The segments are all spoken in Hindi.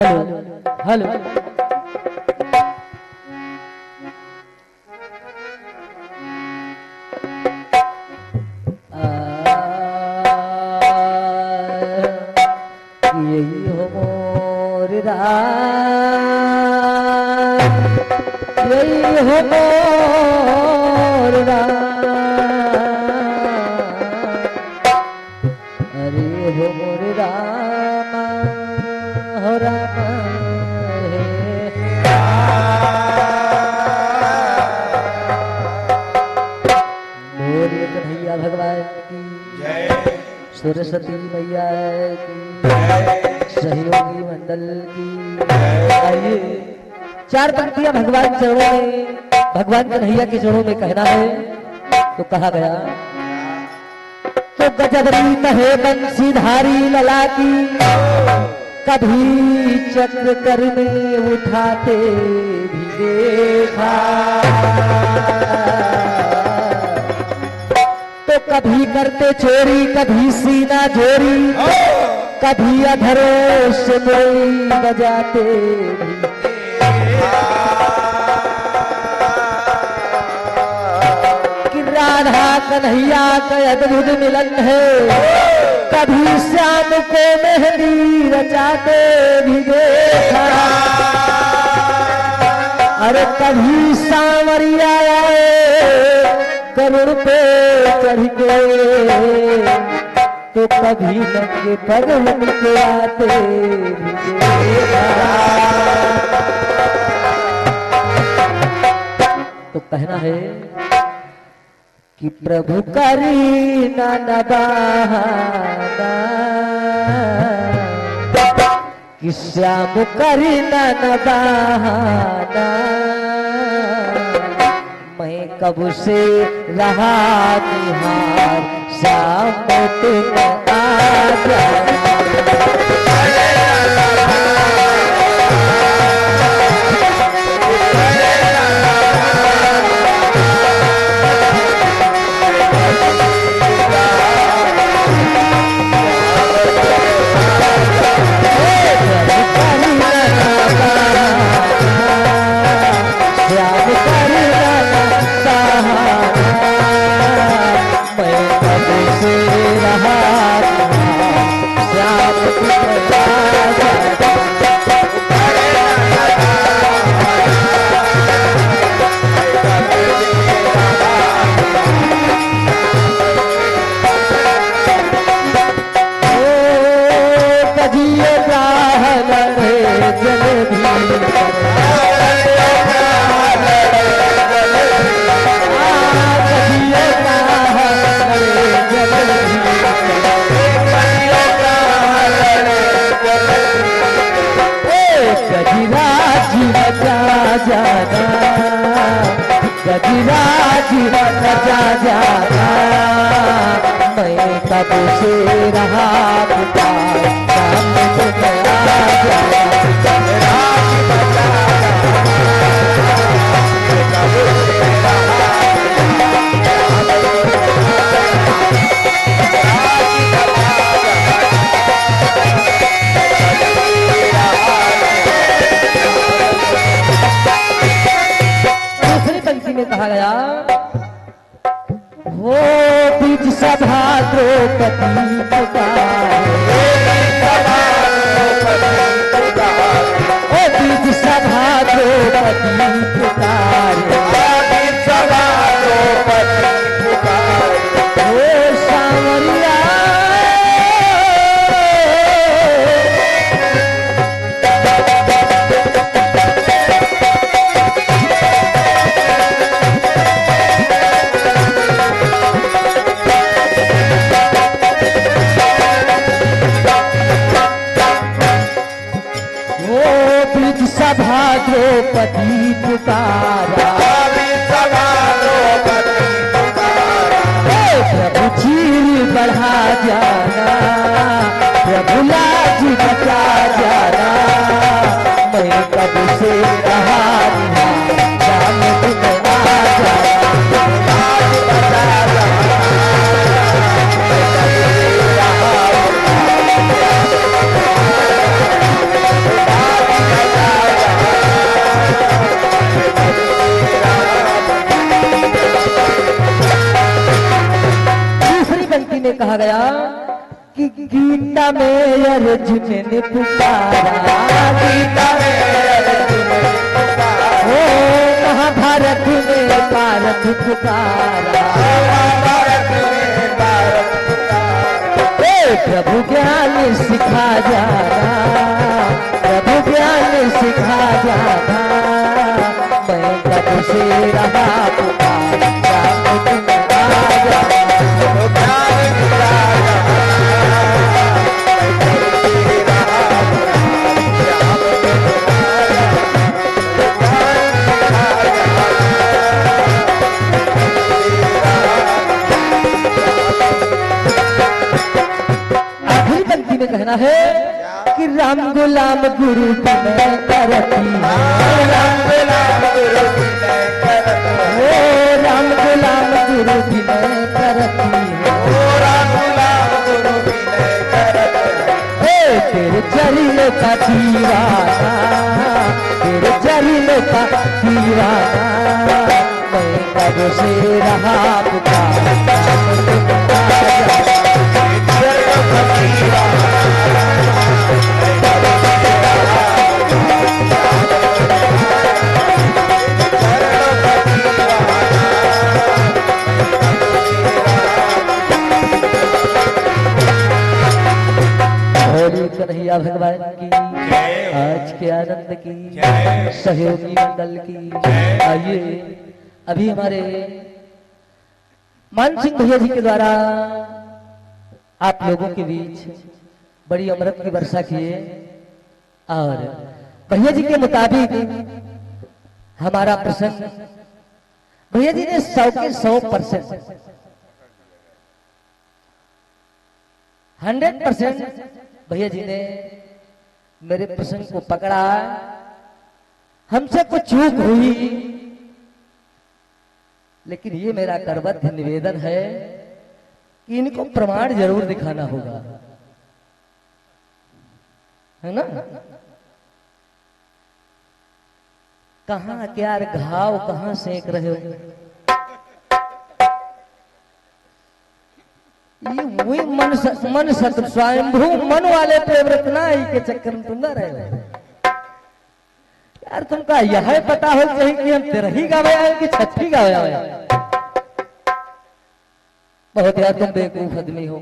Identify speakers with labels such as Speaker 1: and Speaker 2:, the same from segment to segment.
Speaker 1: हेलो हेलो यही हो मोर राम, यही हो मोर राम, अरे हो मोर राम हो राम मोर कन्हैया भगवान की जय, सरस्वती मैया की जय, सहयोगी मंडल की जय। आइए चार पंक्तियां भगवान चरणों में, भगवान कन्हैया के चरणों में कहना है। तो कहा गया तो गजबरी कहे बंसीधारी लला की, कभी चक्र कर में उठाते भी देखा, तो कभी करते चोरी कभी सीना जोरी, कभी अधरों से कोई बजाते भी कि राधा कन्हैया का अद्भुत मिलन है, कभी श्याम को मेहंदी रचाते भी देखा, अरे कभी सांवरिया आए करुण पे चढ़ के, तो कभी नंगे पगलन के आते भी देखा। तो कहना है कि प्रभु करीना नबाना, कि श्याम करीना नबाना, मैं कब से रहा निहार श्याम तुम आ जाओ। गजराज बचा जाना, मैं कब से रहा पुकार शाम तुम आ जाना, गजराज बचा में कहा गया वो बीच सभा द्रौपदी पुकारे, ओ बीच सभा द्रौपदी पुकारे, ओ सांवरिया सभा द्रौपदी पुकारा, प्रभु चीर बढ़ा जाना, प्रभु लाज बचा जाना, मैं कब से रहा शाम तुम आ जाना, लाज बचा जाना, मैं कब से रहा कहा गया कि गीता में अर्जुन ने पुकारा, गीता में अर्जुन ने पुकारा, ओ महाभारत में भारत पुकारा, महाभारत में भारत पुकारा। प्रभु ज्ञान सिखा जाना, प्रभु ज्ञान सिखा जाना, मैं कब से रहा पुकारा, तुम आ जाना, प्रभु ज्ञान सिखा जाना, कहना है कि राम गुलाम गुरु की मैं करती, राम गुलाम गुरु की मैं करती, ओ राम गुलाम गुरु की मैं करती, ओ राम गुलाम गुरु की मैं करती, तेरे चरणों का दीवाना, तेरे चरणों का दीवाना, मैं कब से रहा पुकारा, कन्हैया भगवान की, आज के आनंद की, सहयोगी मंडल की। आइए अभी हमारे मान सिंह भैया जी के द्वारा आप लोगों के बीच बड़ी अमृत की वर्षा किए और भैया जी के मुताबिक हमारा प्रसंग भैया जी ने 100 के 100%, 100% भैया जी ने मेरे प्रसंग को पकड़ा। हमसे कुछ चूक हुई, लेकिन ये मेरा करबद्ध निवेदन है कि इनको प्रमाण जरूर दिखाना होगा, है ना। कहां क्या घाव कहां सेक रहे हो, ये वही मन सत स्वयंभू मन वाले प्रेमरत नाई के चक्कर में तुम ना रहे हो यार। तुमका यह पता हो चाहिए कि हम तेरा ही गावे आए कि छठी गावे आए। बहुत यार तुम बेवकूफ आदमी हो,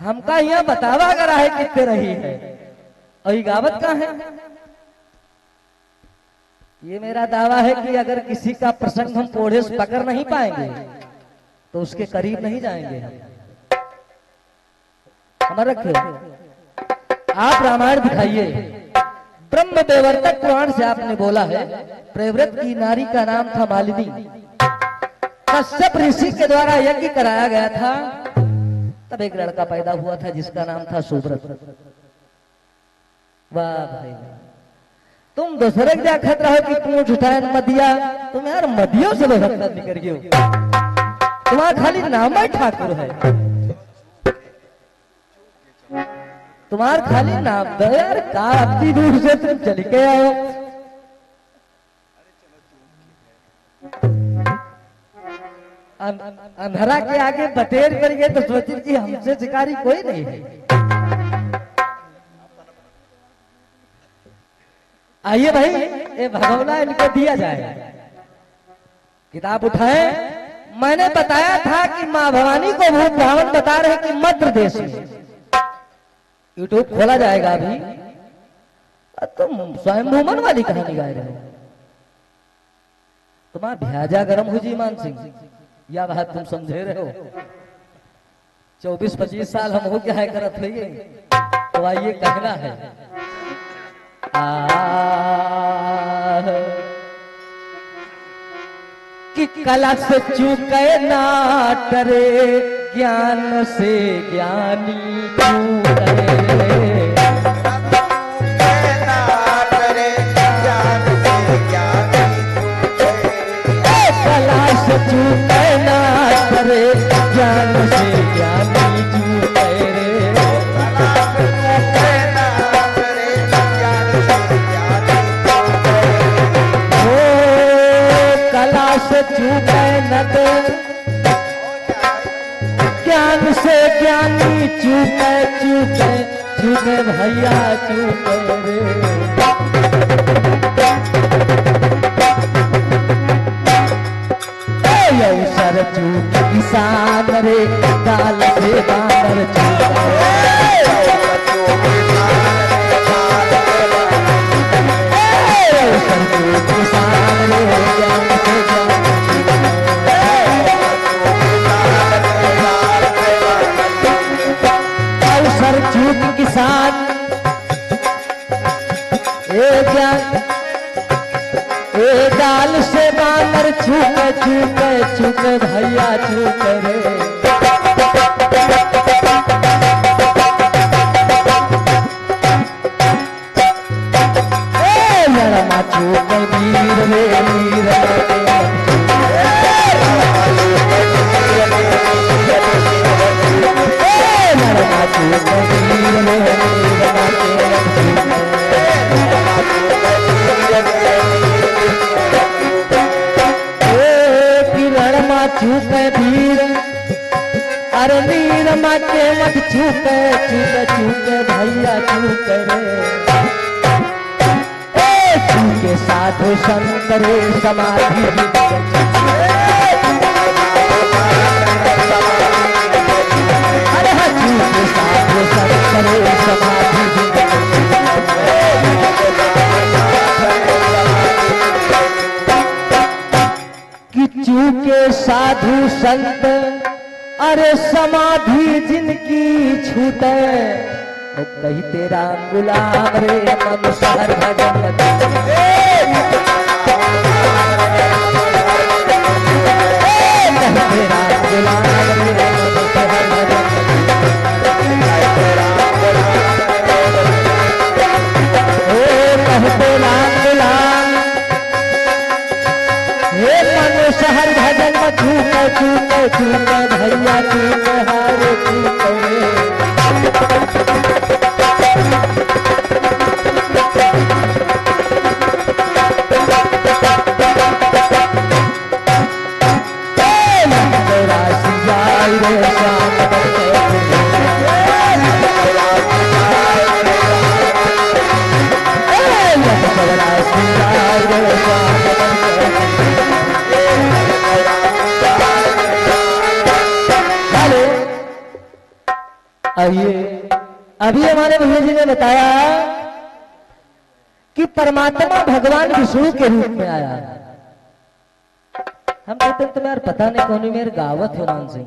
Speaker 1: हमका यहाँ बतावा करा है कि तेरा ही है और ये गावत का है। ये मेरा दावा है कि अगर किसी का प्रसंग हम पोढ़े से पकड़ नहीं पाएंगे तो उसके करीब नहीं जाएंगे हम। हमारा रखिए, आप रामायण दिखाइए, ब्रह्म देवर्तक पुराण से आपने बोला है प्रेव्रत की नारी का नाम था मालिनी, कश्यप ऋषि के द्वारा यज्ञ कराया गया था, तब एक लड़का पैदा हुआ था जिसका नाम था सुव्रत। वाह भाई, तुम दूसरे क्या खतरा हो कि पूंछ उठाए मदिया, तुम यार मदियों से बहत्ता निकल गए हो, तुम्हारा खाली नाम ही ठाकुर है, तुम्हारा खाली नाम दो यार, काफी दूर से तुम चल के आओ। अंधरा के आगे बटेर कर गए तो सोचे कि हमसे शिकारी कोई नहीं है। आइए भाई, ये भगवना इनको दिया जाए, किताब उठाए। मैंने बताया था कि माँ भवानी को भूत ब्राह्मण बता रहे कि मध्य देश में, यूट्यूब खोला जाएगा अभी, तुम स्वयं भूमन वाली कहानी गाए रहे हो, तुम्हारा भ्याजा गर्म हो जी मान सिंह, या बात तुम समझे रहे हो। 24-25 साल हम हो क्या है करत हुए, तो आइए कहना है कि कला से चूके ना डरे, ज्ञान से ज्ञानी चूके, कला से चूके ना डरे, ज्ञान से ज्ञानी चूके रे, चूके न दे भैया चूक रे। अवसर चूक किसान रे दाल से बानर चूक अवसर चूक किसान रे ज्ञान से अवसर चूक किसान ए डाल से बानर चूक चूक चूक भैया चूक रे। लड़मा चूक वीर रे वीर लड़मा चूक वीर रे चूक वीर अरे वीर माते मत चूक चूक चूक भैया चूक रे। चूके साधु संत रे समाधि अरे हाँ चूके साधु संत रे समाधि कि चूके साधु संत अरे समाधि जिनकी छूटे तो कही तेरा गुलाम रे मन सहर भजन तेरा गुलाम रे मन सहर भजन तेरा गुलाम हे मन सहर भजन चूक चूक चूक भैया चूक हार चूक रे। आइए अभी हमारे भैया जी ने बताया कि परमात्मा भगवान विष्णु के रूप में आया। हम कहते हैं तुम्हें यार पता नहीं कौन मेरे गावत हो नाम से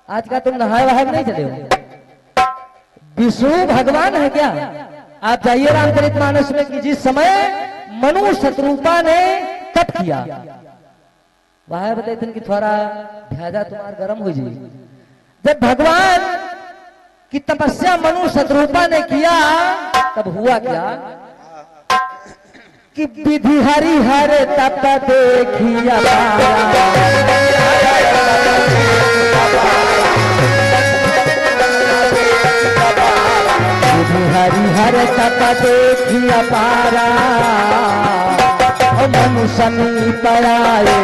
Speaker 1: आज का तुम नहाए वहाए नहीं चले हो। विष्णु भगवान है क्या? आप जाइए रामचरितमानस में कि जिस समय मनु शत्रुपा ने तप किया वह बताते थे कि थोड़ा भ्याजा तुम्हारा गर्म हो जाए। जब भगवान की तपस्या मनु शत्रुपा ने किया तब हुआ क्या कि विधि हरि हर तप देखिया विधि हरि हर तप देखिया पारा मनु समीप आए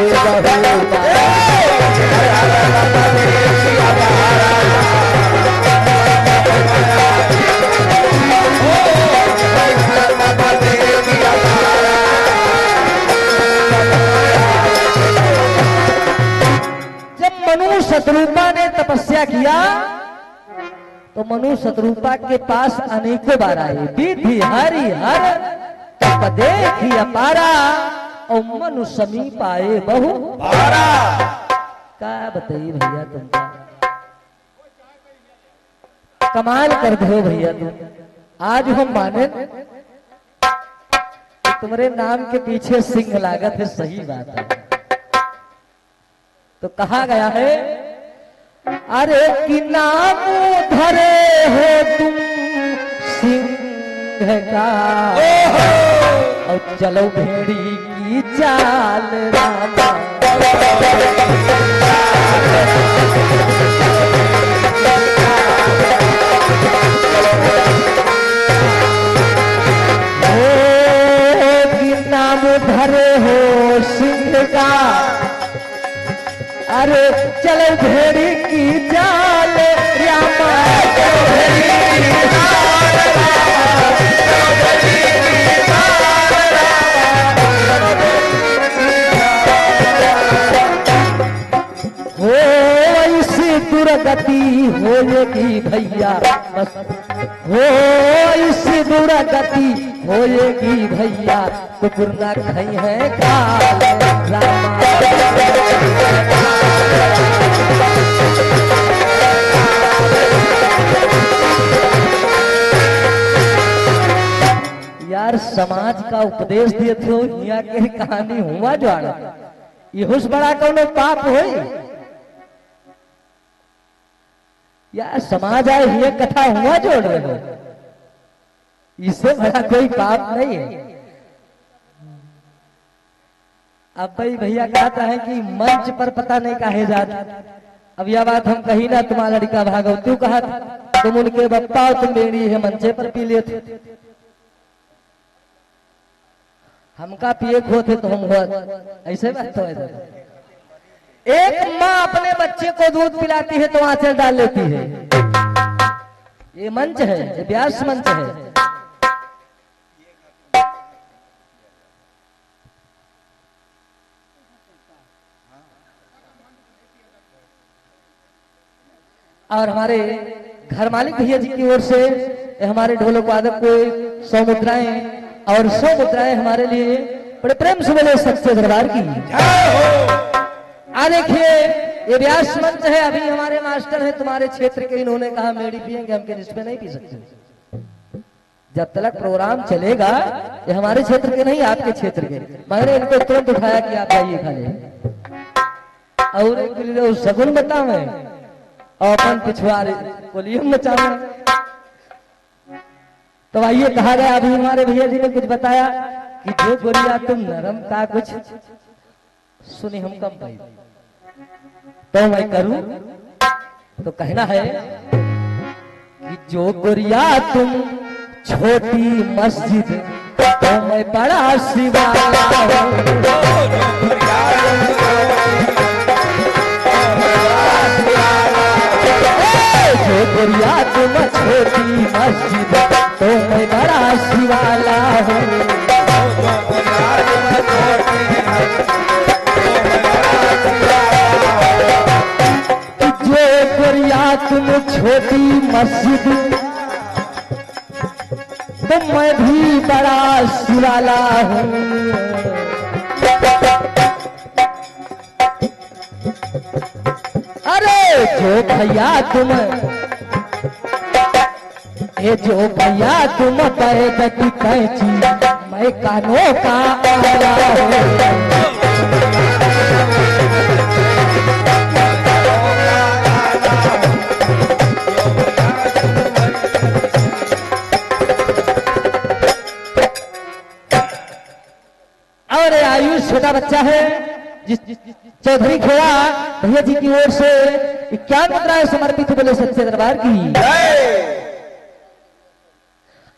Speaker 1: जब मनु शत्रुपा ने तपस्या किया तो मनु शत्रुपा के पास अनेकों बार आए। विधि हरि हर तप देखी अपारा और मनु समीप आए बहु पारा। क्या बताइए भैया तुमका कमाल कर दो भैया तुम। आज हम माने तुम्हारे नाम के पीछे सिंह लागत है, सही बात है। तो कहा गया है अरे कि नाम धरे हो तुम सिंह का और चलो भेड़ी की चाल रामा। नाम धरे हो सिंह का अरे चलो भेड़ी की चाल रामा। हो इस दुर्गति होएगी भैया कुकुर न खई है काल रामा। यार समाज का उपदेश दिए थे यहाँ के कहानी हुआ जो यहुस बड़ा कौनो पाप हो यार समाज आए ये कथा हुआ जोड़ रहे हो इससे बड़ा कोई पाप नहीं है। अब भाई भैया कहता है कि मंच पर पता नहीं कहे जाता। अब यह बात हम कही ना तुम्हारा लड़का भागो तू कहा तुम उनके बप्पा और तुम मेरी है मंचे पर पी लिए थे हमका पिए खो थे तो हम हुआ ऐसे बात तो ऐसा। एक माँ अपने बच्चे को दूध पिलाती है तो आंचल डाल लेती है। ये मंच है ये व्यास मंच है। और हमारे घर मालिक भैया जी की ओर से हमारे ढोलक वादक को 100 मुद्राएं और 100 मुद्राएं हमारे लिए बड़े प्रेम से बोले सच्चे दरबार की। देखिए ये व्यास मंच है। अभी हमारे मास्टर हैं तुम्हारे क्षेत्र के इन्होंने कहा मेरी पियेंगे हम किस पे नहीं पी सकते। जब तक प्रोग्राम चलेगा ये हमारे क्षेत्र के नहीं आपके क्षेत्र के। मैंने इनको तुरंत उठाया कि आप आइए खाने और एक सगुन बतावे और अपन पिछवाड़े बोलिए मचावे। तो आइए कहा गया अभी हमारे भैया जी ने कुछ बताया कि जो गोरिया तुम नरम था कुछ सुनी हम कम पाई तो मैं करूं तो कहना है कि जो गोरिया तुम छोटी मस्जिद तो मैं बड़ा शिवाला जो गोरिया तुम छोटी मस्जिद तो मैं बड़ा शिवाला हूँ। जो गोरिया तुम छोटी मस्जिद तो मैं भी बड़ा शिवाला हूँ। अरे जो भैया तुम ये जो भैया तुम बैठ की कैची मैं कानों का आला हूँ। और आयुष छोटा बच्चा है जिस चौधरी खेड़ा भैया जी की ओर से 51 मुद्राएं समर्पित बोले सच्चे दरबार की।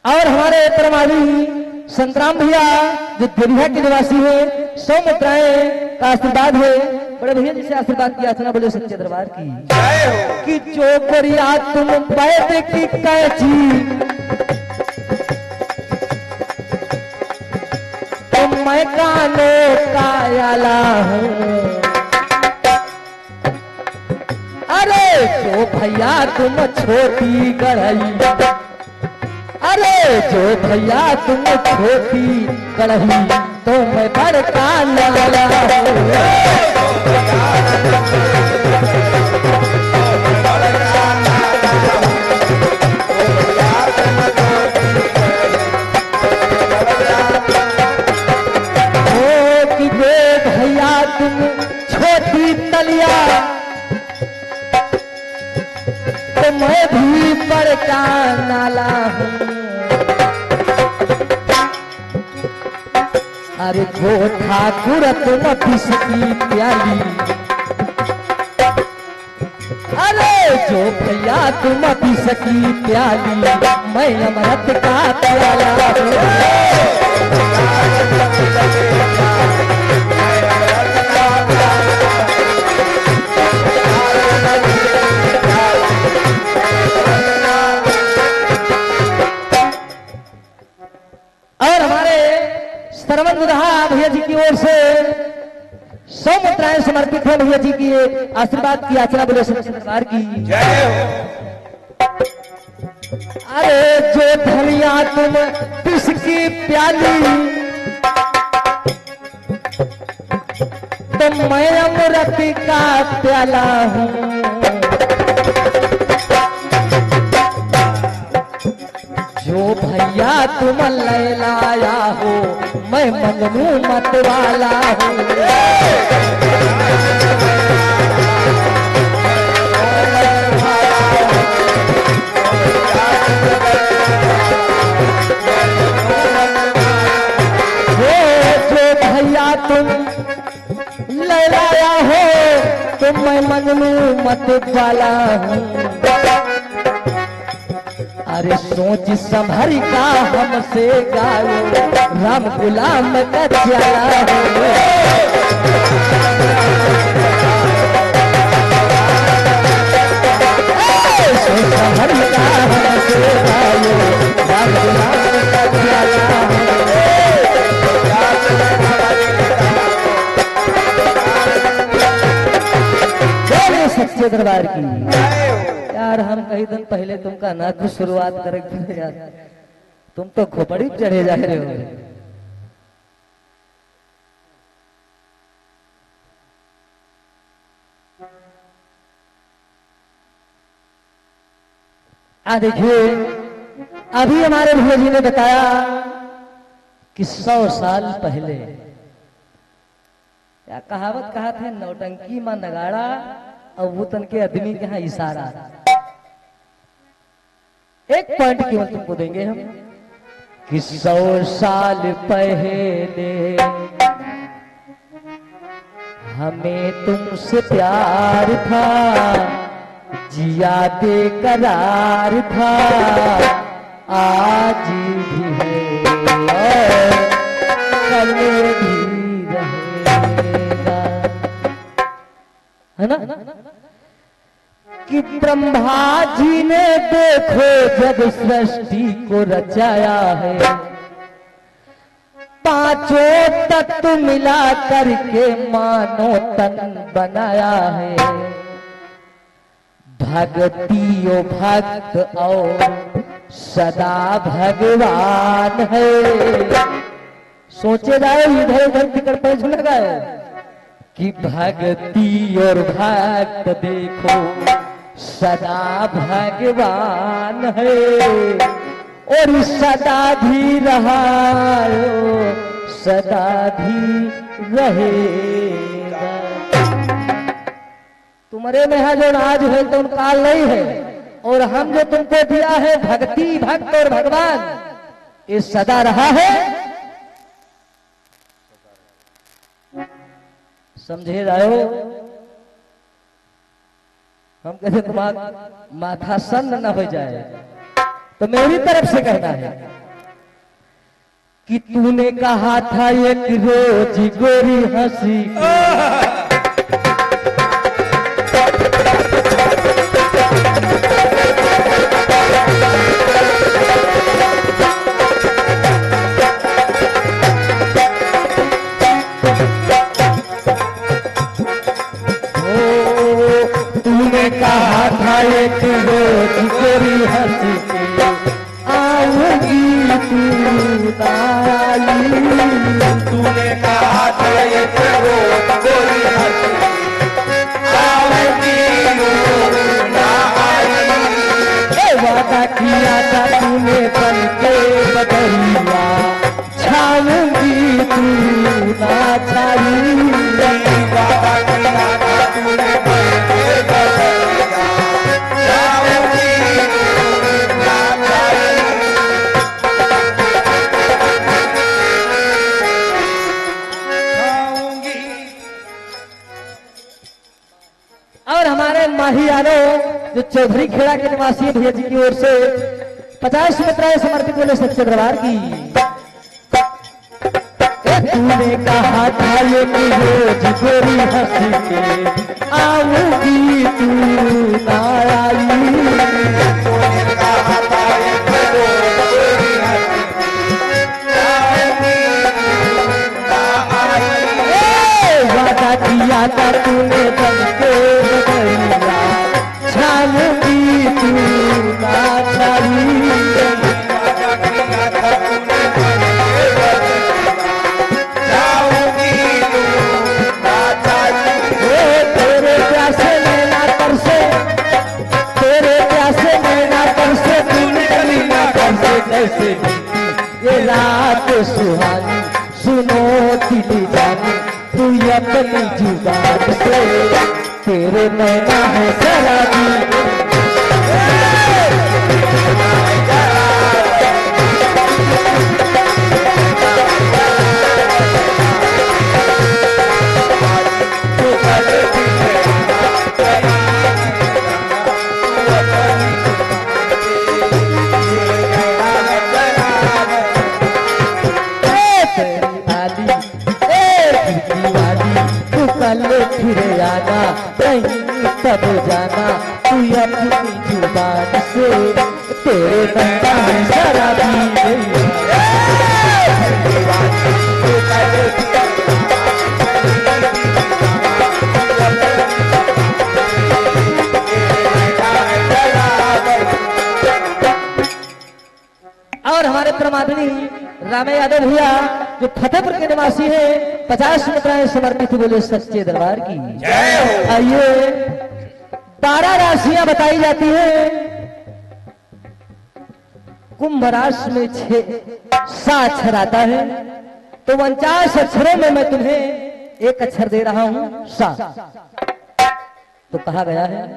Speaker 1: और हमारे परमाली संतराम भैया जो देविया के निवासी है 100 मुद्राएं का आशीर्वाद है। बड़े भैया जी से आशीर्वाद की याचना बोले सच्चे दरबार की कि जो गोरिया तुम बैठ की कैची तो मैं कानों का आला हूँ। अरे जो भैया तुम छोटी गढ़ई अरे जो भैया तुम छोटी कढ़ी तो मैं बड़का लाला ओ कि जो भैया तुम छोटी तलिया तो मैं भी बड़का नाला हूँ। अरे जो ठाकुर तुम किसकी प्याली अरे जो भैया तुम किसकी प्याली मैं अमृत का प्याला और हमारे सरवन दुल्हा भैया जी की ओर से 100 मुद्राएं समर्पित है। भैया जी की आशीर्वाद की याचना बोले सच्चे दरबार की जय हो। अरे जो धनिया तुम किसकी प्याली, तो मैं अमृत का प्याला हूँ। जो भैया तुम ले लाया हो, मैं मजनू मत वाला हूँ। जो भैया तुम ले लाया हो, तो मैं मजनू मत वाला हूँ। अरे सोच संभर का हमसे गाओ, राम गुलाम का प्याला हो। सोच संभर का हमसे गाओ, राम गुलाम का प्याला हो। सच्चे दरबार की यार, हम कई दिन पहले तुमका ना कुछ शुरुआत करेंगे यार, तुम तो खोपड़ी चढ़े जा रहे हो। देखिए, अभी हमारे भैया जी ने बताया कि 100 साल पहले क्या कहावत कहा थे, नौटंकी मां नगाड़ा और वो तन के आदमी के यहाँ इशारा। एक पॉइंट केवल तुमको देंगे हम कि 100 साल पहले हमें तुमसे प्यार था, जिया बेकरार था, आज भी है और कल भी रहेगा, है ना? कि ब्रह्मा जी ने देखो जब सृष्टि को रचाया है, पांचों तत्व मिला करके मानो तन बनाया है। भक्ति ओ भक्त और सदा भगवान है। सोचे जाए इधर उधर टिकट पैंच लगाए कि भक्ति और भक्त देखो सदा भगवान है, और सदा भी रहा सदा भी रहेगा। तुम्हारे में है जो आज है तो काल नहीं है, और हम जो तुमको दिया है भक्ति भक्त और भगवान, ये सदा रहा है। समझे जाओ, हम कहते तुम्हारा माथा सन्न न हो जाए, तो मेरी तरफ से कहना है कि तूने कहा था एक रोज गोरी हंसी, कहा था एक रोज गोरी हंसी के आऊंगी तू आई। तूने कहा था एक रोज गोरी हंसी के आऊंगी तू आई। वादा किया था तूने बन के बदरिया, छाऊंगी तू ना छाई। वादा किया था तूने बन के बदरिया, और हमारे माही यादव जो चौधरी खेड़ा के निवासी भैया जी की ओर से 50 मित्राएं समर्पित बोले सच्चे दरबार की। तूने कहा था ये कि रोज गोरी हंसी के आऊंगी तू ना आई। तूने कहा था ये कि रोज गोरी हंसी के आऊंगी तू ना आई। वादा किया था तूने बन के बदरिया, छाऊंगी तू ना छाई। कैसे बीती ये रात सुहानी, सुनो दिल जानी तू अपनी जुबान से, तेरे नैना है शराबी। फिर आना कहीं तब जाना तू अपनी जुबान से, तेरे नैना है शराबी। और हमारे परमात्मी राम यादव भैया जो फतेहपुर के निवासी हैं, 50 मुद्राएं समर्पित, बोले सच्चे दरबार की जय हो। आइए 12 राशियां बताई जाती हैं, कुंभ राशि में 6 अक्षर आता है, तो 49 अक्षरों में मैं तुम्हें एक अक्षर दे रहा हूं सा। तो कहा गया है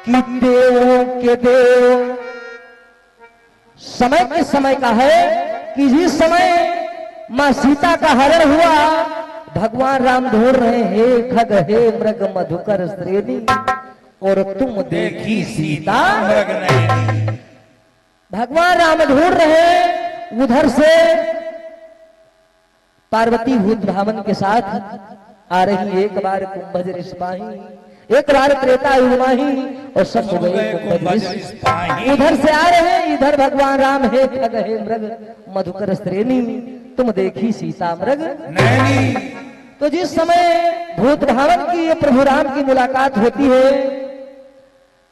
Speaker 1: कि देवों के देव समय के समय का है कि जिस समय मां सीता का हरण हुआ, भगवान राम ढूंढ रहे हैं खग हे मृग मधुकर श्रेणी, और तुम देखी सीता मृग नहीं। भगवान राम ढूंढ रहे, उधर से पार्वती भूत धावन के साथ आ रही, एक बार कुंभज ऋषभाही, एक बार त्रेता युगमाही, और सब उधर से आ रहे हैं, इधर भगवान राम है खग हे मृग मधुकर श्रेणी, तुम देखी सीता मृग नहीं। तो जिस समय भूत भावन की प्रभु राम की मुलाकात होती है,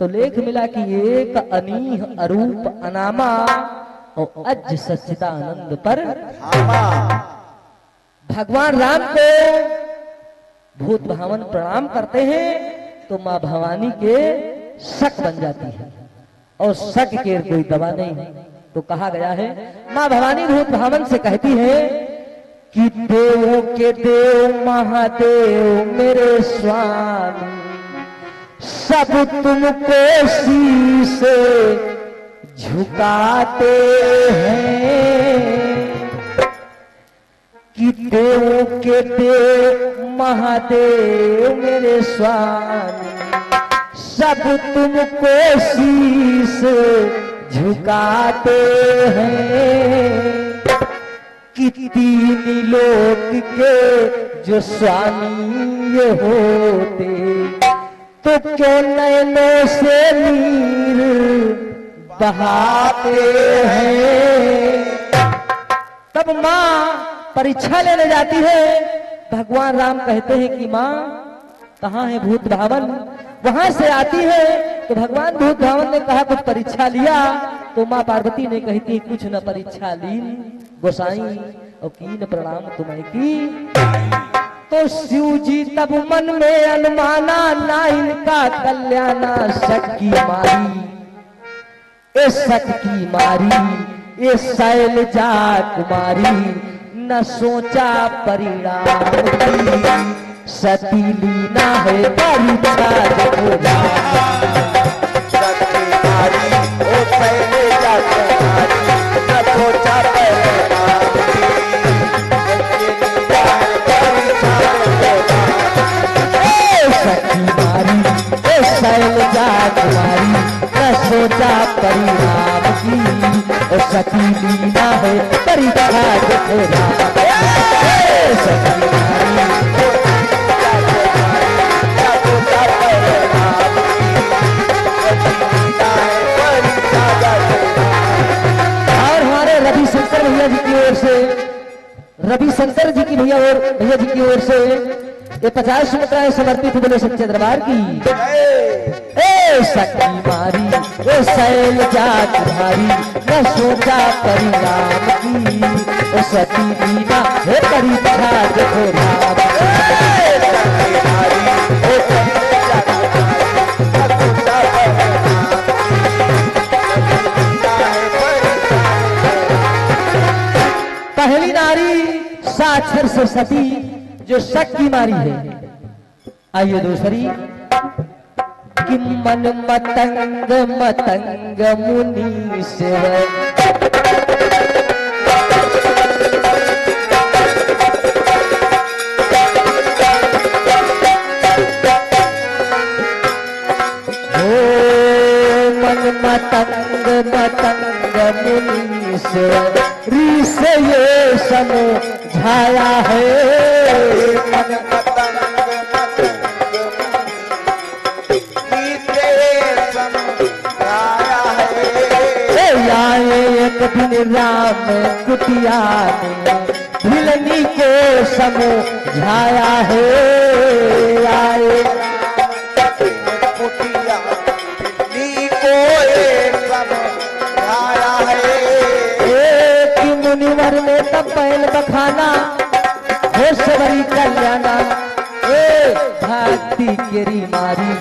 Speaker 1: तो लेख मिला कि एक अनीह अरूप अनामा और अज सच्चिदानंद पर भगवान राम को भूत भावन प्रणाम करते हैं, तो मां भवानी के शक बन जाती है, और शक के कोई दवा नहीं। तो कहा गया है मां भवानी भूत भावन से कहती है कि देवों के देव महादेव मेरे स्वामी, सब तुमको शीश झुकाते हैं, कि देवों के देव महादेव मेरे स्वामी, सब तुमको शीश झुकाते हैं, कि तीन लोक के जो स्वामी ये होते, तो क्यों नैनों से नीर बहाते हैं। तब मां परीक्षा लेने जाती है, भगवान राम कहते हैं कि मां कहाँ है भूत भावन, वहां से आती है, तो भगवान भूत भावन ने कहा कुछ परीक्षा लिया, तो मां पार्वती ने कहती कुछ न परीक्षा ली गोसाई, और कीन प्रणाम तुम्हें की। तो शिव जी तब मन में अनुमाना, ना इनका कल्याणा शक की मारी, ए शक की मारी ए शैलजा कुमारी, न सोचा परिणाम की, सती लीना है परीक्षा जगोला, शक्ति मारी ओ शैलजा कुमारी, न सोचा परिणाम की, शक्ति मारी ए शैलजा कुमारी, न सोचा परिणाम की, और सती लीना है परीक्षा जगोला, सती रविशंकर भैया जी की ओर से, रविशंकर जी की भैया और भैया जी की ओर से ये 50 मुद्राएं समर्पित, बोले सच्चे दरबार की ए शक्ति मारी ए शैलजा कुमारी, न सोचा परिणाम की, ओ सती लीना है परीक्षा जगोला, अक्षर से सती जो शक की मारी है। आइए दूसरी कि मन मतंग मतंग मुनि से मतंग मतंग मुनि से ऋष ये समझाया है। मन मतंग समझाया है। आए एक दिन राम कुटिया में भिलनी को समझाया है। आए मुनिवर ने तब बैल बखाना हो सबरी कल्याणा। भागती केरी मारी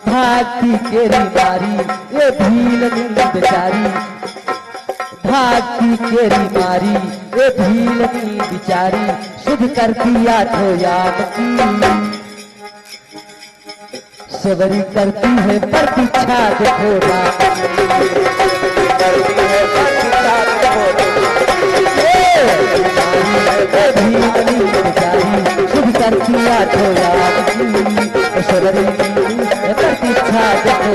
Speaker 1: भागती केरी मारी ये भीलनी बेचारी। भागती केरी मारी ये भीलनी बेचारी। शुद्ध करती आठो याम की सबरी करती है प्रतीक्षा देखो शुभ करती आठो प्रतीक्षा देखो।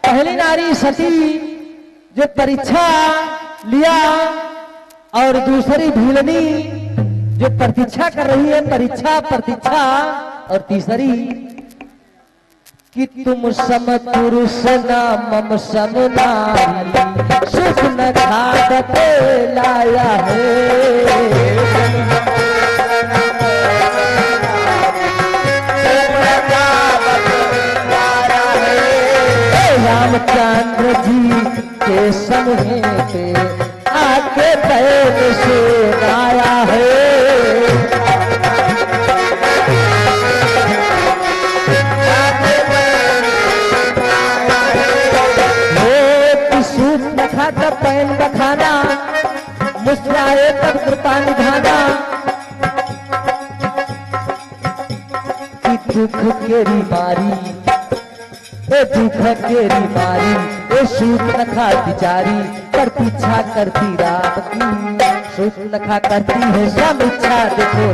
Speaker 1: पहली नारी सती जो परीक्षा लिया और दूसरी भीलनी जो प्रतीक्षा कर रही है। परीक्षा प्रतीक्षा और तीसरी कि तुम सम पुरुष ना मम सम नारी सुख न घाट लाया है। रामचंद्र जी के समूह पे आके बैल से आया है। सूप नखा तब पैन बखाना मुस्कुराए तब कृपा निधाना। दुख केरी मारी दुख केरी मारी ये सूत नखा बिचारी। पर पीछा करती राम की सूत नखा करती है समीक्षा देखो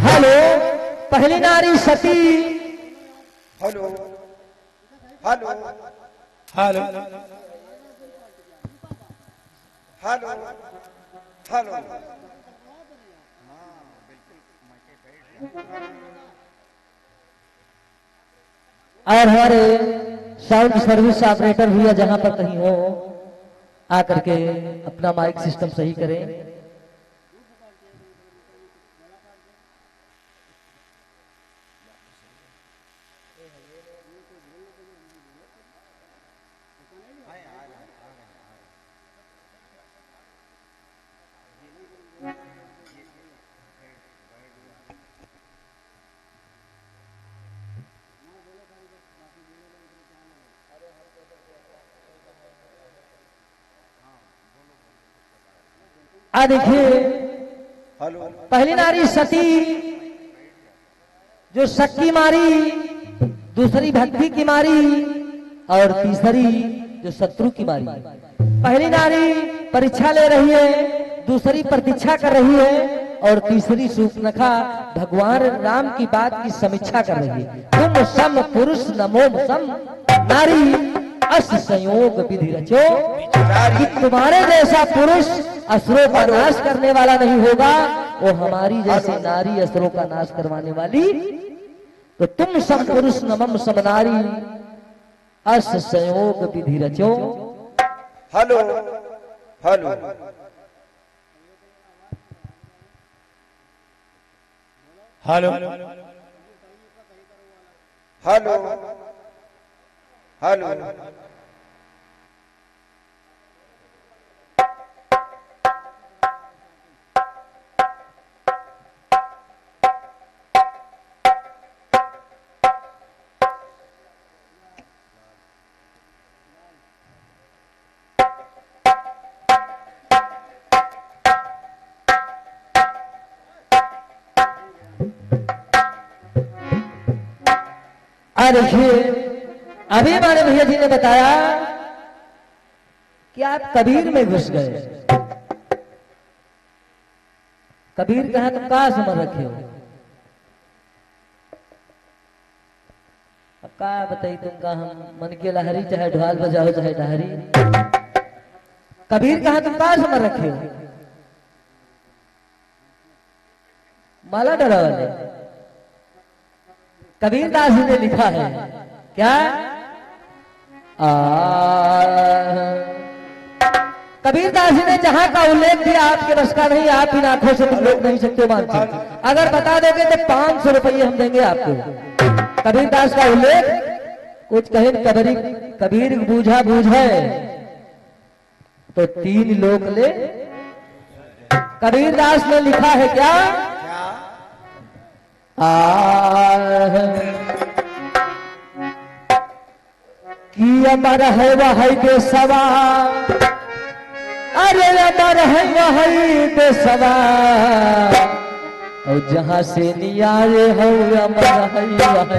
Speaker 1: हेलो पहली नारी सती।
Speaker 2: Hello hello hello hello hello
Speaker 1: और हमारे साउंड सर्विस ऑपरेटर भैया जहां पर कहीं हो आकर के अपना माइक सिस्टम सही करें। देखिए पहली नारी सती जो शक की मारी, दूसरी भक्ति की मारी और तीसरी जो शत्रु की मारी। पहली नारी परीक्षा ले रही है, दूसरी प्रतीक्षा कर रही है और तीसरी सूर्पनखा भगवान राम की बात की समीक्षा कर रही है। तुम सम पुरुष नमो सम नारी अस संयोग विधि रचो, कि तुम्हारे जैसा पुरुष असुरों का नाश करने वाला नहीं होगा, वो हमारी जैसी नारी असुरों का नाश करवाने वाली। तो तुम सम पुरुष नमम सम नारी, अस संयोग विधि रचो।
Speaker 2: Hello hello hello hello hello
Speaker 1: देखिए अभी हमारे भैया जी ने बताया कि आप कबीर में घुस गए। कबीर कहा तुम कहां समझ रखे हो? अब कहा बताइए तुमका, हम मन के लहरी चाहे ढोल बजाओ चाहे डहरी। कबीर कहा तुम कहां समझ रखे हो? माला डरा वाले कबीरदास जी ने लिखा है क्या? कबीरदास जी ने जहां का उल्लेख किया आपके बस का नहीं, आप इन आंखों से कुछ लोग नहीं सकते मानते। अगर बता दोगे तो 500 रुपये हम देंगे आपको। कबीरदास का उल्लेख कुछ कहे कबीर बूझा बूझे तो 3 लोक ले। कबीरदास ने लिखा है क्या? कि अमर है वह बेसवा, अरे अमर है वह बेसवा, और जहां से नियारे हो अमर है वह।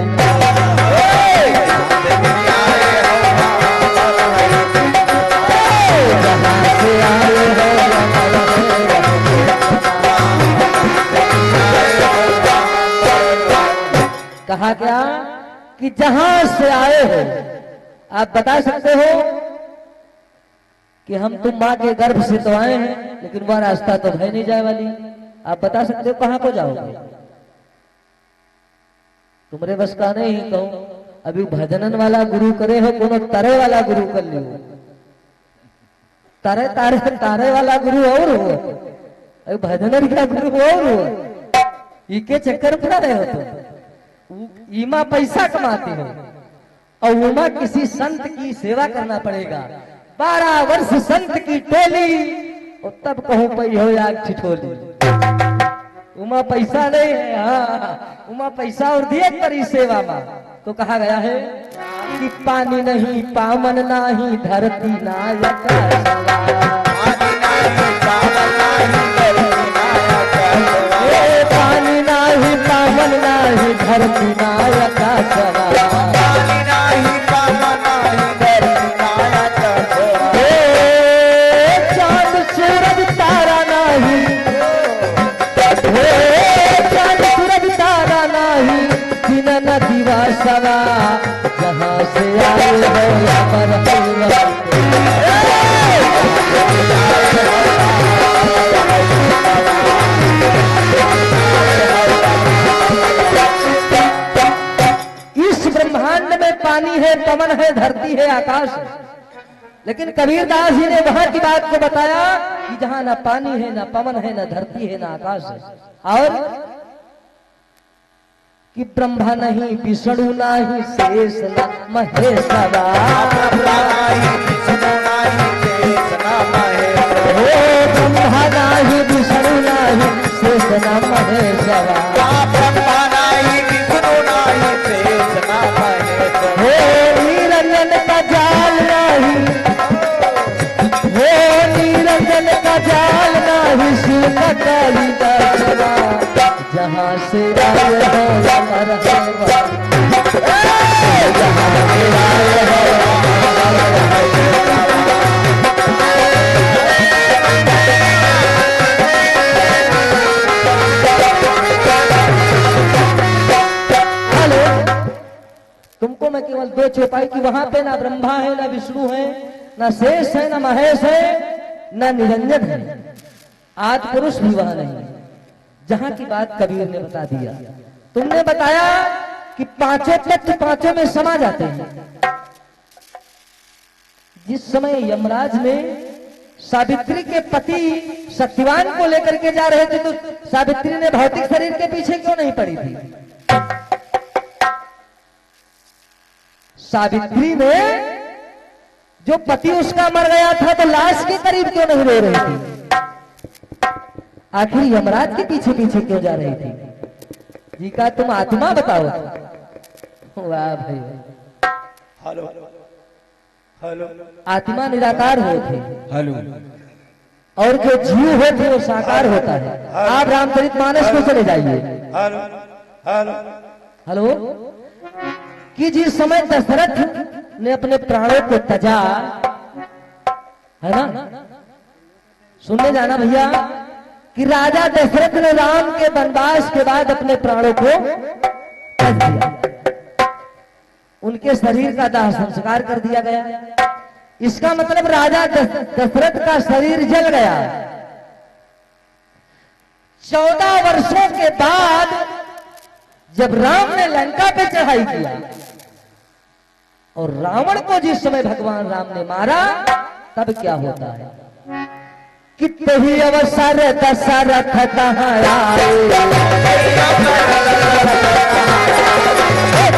Speaker 1: जहां से आए हो कहा क्या कि जहां से आए हो आप बता सकते हो कि हम तुम मां के गर्भ से तो आए हैं, लेकिन वह रास्ता तो है नहीं जाए वाली। आप बता सकते हो कहां को जाओगे? तुम्हारे बस का नहीं कहूं। अभी भजनन वाला गुरु करे हो, कोनो तरे वाला गुरु कर लियो। तारे तारे तारे वाला गुरु और हो, अभी भजनन का गुरु और हो। इके चक्कर पड़ा रहे हो तुम। ईमा पैसा कमाती हो और उमा किसी संत की सेवा करना पड़ेगा। 12 वर्ष संत की टोली और तब कहूं पई हो या ठिठोली। उमा पैसा नहीं है, हाँ उमा पैसा और दिए करी सेवा में। तो कहा गया है कि पानी नहीं पावन नाही धरती नायक, पानी नाही पावन नाही धरती नायक चांद सूरज तारा नाही, चांद सूरज तारा नाही दिन नदी सवा, जहां से आए हो अमर ब्रह्मांड में पानी है, पवन है, धरती है, आकाश है। लेकिन कबीरदास जी ने वहां की बात को बताया कि जहां ना पानी है, ना पवन है, ना धरती है, ना आकाश है। और कि ब्रह्मा नहीं विष्णु नहीं शेष न महेश, ब्रह्मा नहीं विष्णु नहीं शेष न महेश, निरंजन का जाल नहीं, हो निरंजन का जाल नहीं शिव का कालिदासवा, जहां से आए हो अमर है, जहां से आए हो तुमको मैं केवल 2 चौपाई की वहां पे ना ब्रह्मा है, ना विष्णु है, ना शेष है, ना महेश है, ना निरंजन है। आज पुरुष भी वह नहीं जहां की बात कबीर ने बता दिया। तुमने बताया कि पांचों तत्व पांचों में समा जाते हैं। जिस समय यमराज ने सावित्री के पति सत्यवान को लेकर के जा रहे थे तो सावित्री ने भौतिक शरीर के पीछे क्यों नहीं पड़ी थी? सावित्री ने जो पति उसका मर गया था तो लाश के करीब क्यों नहीं रो रही थी? आखिर यमराज के पीछे पीछे क्यों जा रही थी? जी का तुम आत्मा बताओ। वाह भाई,
Speaker 2: हेलो हेलो,
Speaker 1: आत्मा निराकार होते
Speaker 2: हेलो,
Speaker 1: और जो जीव होते वो साकार होता है। आप रामचरितमानस को चले जाइए।
Speaker 2: हेलो हेलो
Speaker 1: हेलो, कि जिस समय दशरथ ने अपने प्राणों को तजा, है ना, सुनने जाना भैया, कि राजा दशरथ ने राम के वनवास के बाद अपने प्राणों को तज दिया, उनके शरीर का दाह संस्कार कर दिया गया। इसका मतलब राजा दशरथ का शरीर जल गया। 14 वर्षों के बाद जब राम ने लंका पे चढ़ाई किया और रावण को जिस समय भगवान राम ने मारा, तब क्या होता है? कितने ही अवसर दशरथ कहाँ आए,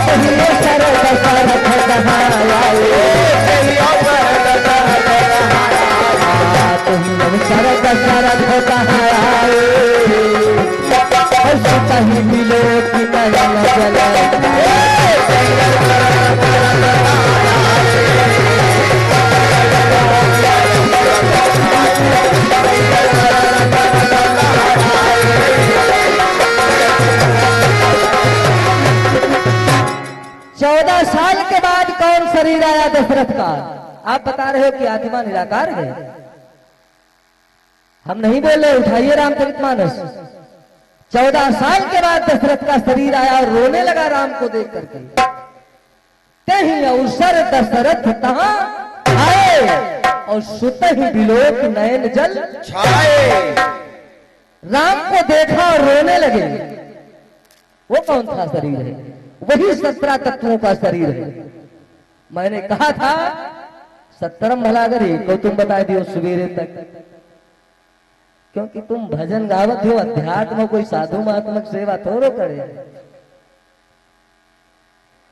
Speaker 1: अवसर दशरथ कहाँ आए, अवसर दशरथ कहाँ आए, कहीं मिलो कि नयन जले। चौदह साल के बाद कौन शरीर आया दशरथ का? आप बता रहे हो कि आत्मा निराकार है। हम नहीं बोले, उठाइए रामचरितमानस। 14 साल के बाद दशरथ का शरीर आया और रोने लगा राम को देख करके। तहीं अवसर दशरथ तहां आए और सुत ही बिलोक नयन जल
Speaker 2: छाए।
Speaker 1: राम को देखा और रोने लगे। वो कौन सा शरीर है? वही 17 तत्वों का शरीर है। मैंने कहा था 17 भला करी तो तुम बता दियो सवेरे तक, क्योंकि तुम भजन गावत हो, अध्यात्म कोई साधु महात्मा सेवा थोड़ो करे।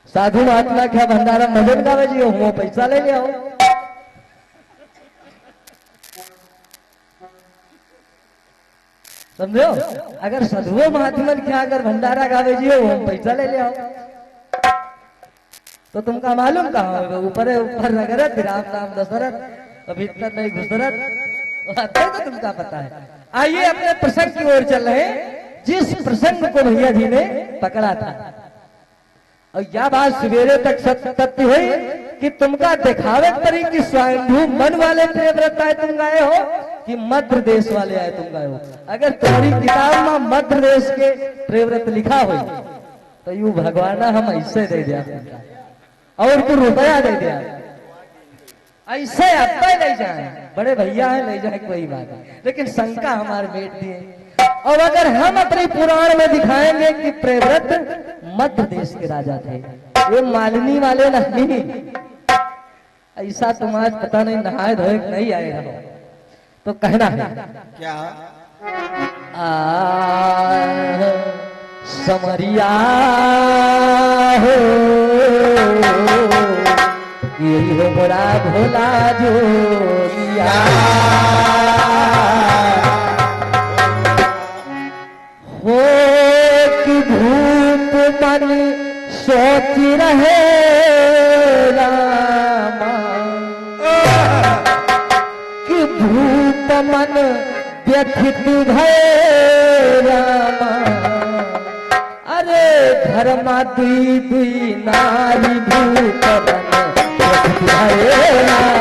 Speaker 1: साधु महात्मा क्या भंडारा भजन गावे जी हो, पैसा ले ले आओ। समझो, अगर साधुओं महात्मन क्या अगर भंडारा गावे जी हो, पैसा ले ले आओ। तो तुमका मालूम कहा होगा? ऊपर ऊपर नगरत राम नाम दशरथ, भीतर नहीं घुसरत, तो तुमका पता है। आइए अपने प्रसंग की ओर चल रहे हैं, जिस प्रसंग को भैया जी ने पकड़ा था। और यह बात सवेरे तक सत्य हुई कि तुमका दिखावे पड़ी कि स्वयंभू मन वाले प्रेमव्रत आए तुम गाए हो कि मध्य देश वाले आए तुम गाए हो। अगर तुम्हारी किताब में मध्य देश के प्रेमव्रत लिखा हो तो यू भगवान हम ऐसे दे दिया और तू रुपया दे दिया, ऐसे अब ले जाए, बड़े भैया है ले जाए कोई बात नहीं, लेकिन शंका हमारे बेट दिए। और अगर हम अपने पुराण में दिखाएंगे कि प्रेमव्रत मध्य देश के राजा थे, ये मालिनी वाले नहीं, ऐसा तुम आज पता नहीं नहाए धोए नहीं आए हो तो कहना है
Speaker 2: क्या?
Speaker 1: समरिया हो यही हो मोरा भोला जोगिया, हो कि भूत मन सोच रहे रामा, कि भूत मन व्यथित भय रामा, अरे धर्मा दुई दुई नारी भूत मन व्यथित भय रामा,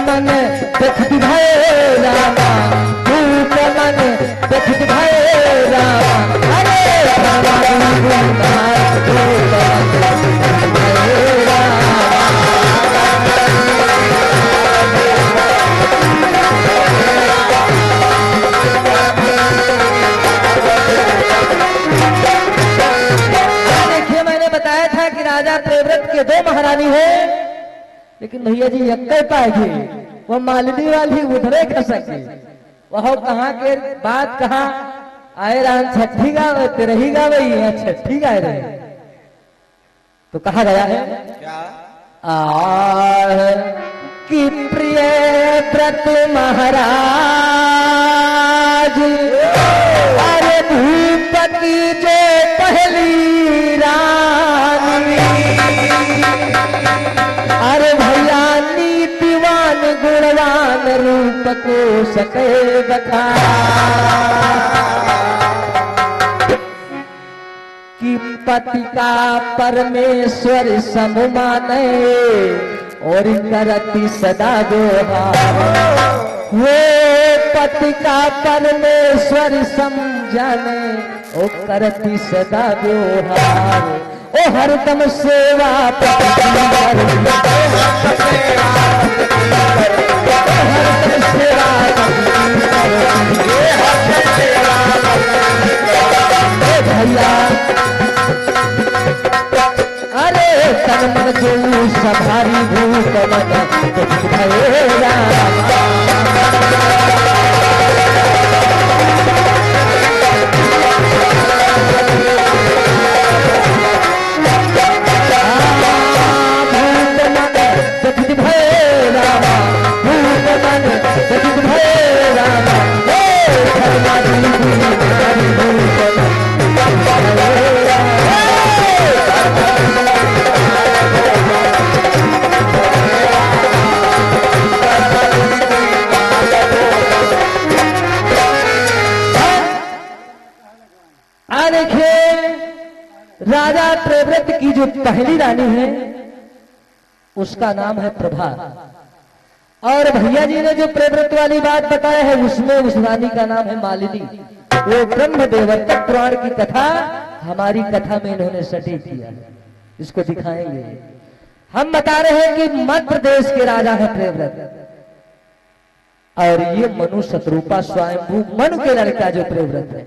Speaker 1: मन देखत भय रामा, धूप मन देखत भय रामा, अरे रामा धूप मन देखत भय रामा। देखिए मैंने बताया था कि राजा प्रियव्रत के 2 महारानी है, लेकिन भैया जी यक्के पाएगी वो मालिनी वाली उधरे कर सके, वह कहाँ के बात कहाँ आए रान छठी गावे तेरही गावे या छठी गाए रहे, तो कहा गया है
Speaker 2: क्या
Speaker 1: कि प्रिय व्रत महाराज अरे भूपति जो पहली रानी, अरे भैया नीतिवान गुणवान रूप को सके बता, कि पति का परमेश्वर सम माने और करती सदा व्यवहार, वो पति का परमेश्वर समझाने ओ करती सदा व्यवहार, ओ हरदम सेवा हरदम सेवा भैया अरे तन मन जो सभारी भूत मन भय रामा, राजा प्रियव्रत की जो पहली रानी है उसका नाम है प्रभा, और भैया जी ने जो प्रियव्रत वाली बात बताया है उसमें उस रानी का नाम है मालिनी। वो ब्रह्म देवत्व पुराण की कथा हमारी कथा में इन्होंने सटीक किया है, इसको दिखाएंगे। हम बता रहे हैं कि मध्य प्रदेश के राजा है प्रियव्रत, और ये मनु शत्रुपा स्वयंभू मनु के लड़का जो प्रियव्रत है,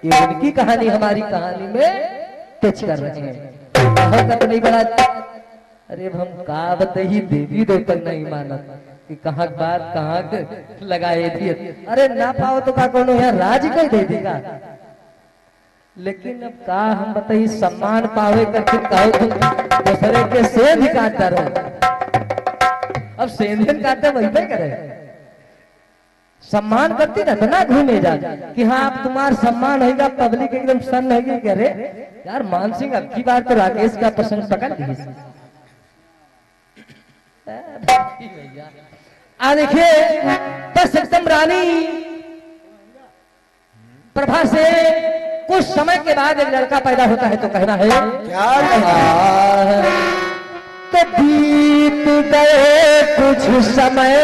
Speaker 1: ये उनकी कहानी हमारी कहानी में टच कर रहे हैं। तो नहीं बड़ा अरे हम का बताइए देवी देवता नहीं मानत कि कहाँ बात कहाँ लगाए थी, अरे ना पाओ तो का कोनो यहाँ राज कोई दे देगा, लेकिन अब का हम बताइए सम्मान पावे करके कहो तुम दूसरे के सेंध काटता रहो, अब सेंधन काटते वही पे करे, सम्मान करती ना तो ना घूमे जा कि हाँ आप तुम्हारा सम्मान होगा, पब्लिक एकदम सन है कि अरे यार मान सिंह अब की बार तो राकेश का प्रसंग पकड़ ली। आ देखिए बस एकदम रानी प्रभा से कुछ समय के बाद एक लड़का पैदा होता है, तो कहना है
Speaker 2: क्या
Speaker 1: तो बीत गए कुछ समय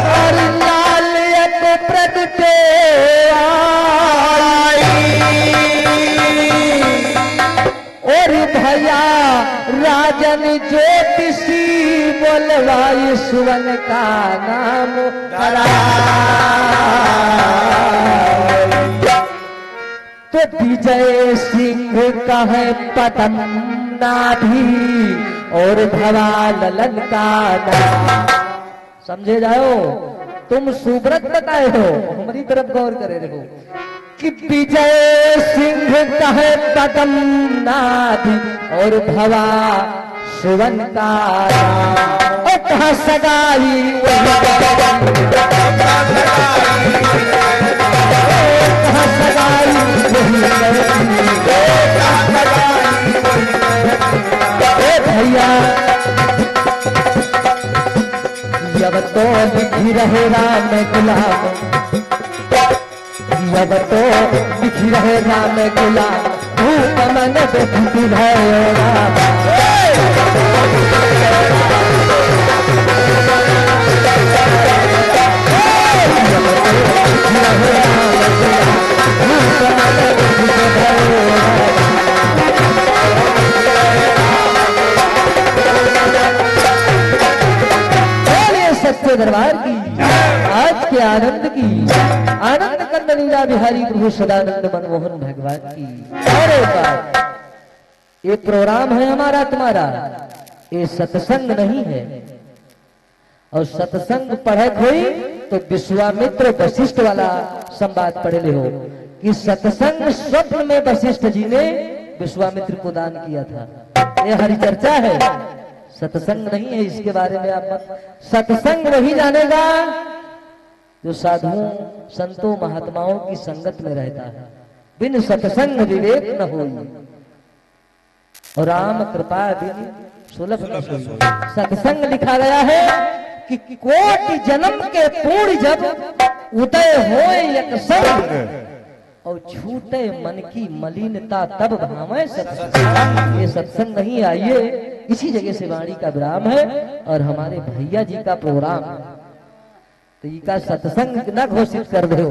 Speaker 1: और लालियत प्रगटे और भैया राजन ज्योतिषी बोलवाई सुवन का नाम तो विजय सिंह का है पदम नाभि और भवा ललन का नाम। समझे जाओ, तुम सुब्रत बताए हो, हमारी तरफ गौर करे रहो कि विजय सिंह का है पदम नाभि और भवा सुवन का नाम। और कहा सगाई भैया जब तो लिखी रहे राम गुलाम, जब तो लिखी रहे राम गुलाम धूप मन देखती है राम सच्चे दरबार की, आज के आनंद की, आनंद कंद लीला बिहारी प्रभु सदानंद मनमोहन भगवान की। अरे बात ये प्रोग्राम है हमारा तुम्हारा, ये सत्संग नहीं है। और सत्संग पढ़े कोई तो विश्वामित्र वशिष्ठ वाला संवाद पढ़े ले हो कि सत्संग स्वप्न में वशिष्ठ जी ने विश्वामित्र को दान किया था। ये हरी चर्चा है, सत्संग नहीं है। इसके बारे में आप मत, सत्संग वही जानेगा जो साधुओं संतों महात्माओं की संगत में रहता है। बिन सत्संग विवेक न होई और राम कृपा बिन सुलभ न सोई। सत्संग लिखा गया है कि कोटि जन्म के पूर्ण जब उदय होए एक संग और छूटे मन की मलिनता तब भावे सत्संग। ये सत्संग नहीं, आइए इसी जगह से वाणी का विराम है और हमारे भैया जी का प्रोग्राम, तो इनका सत्संग न घोषित कर दो।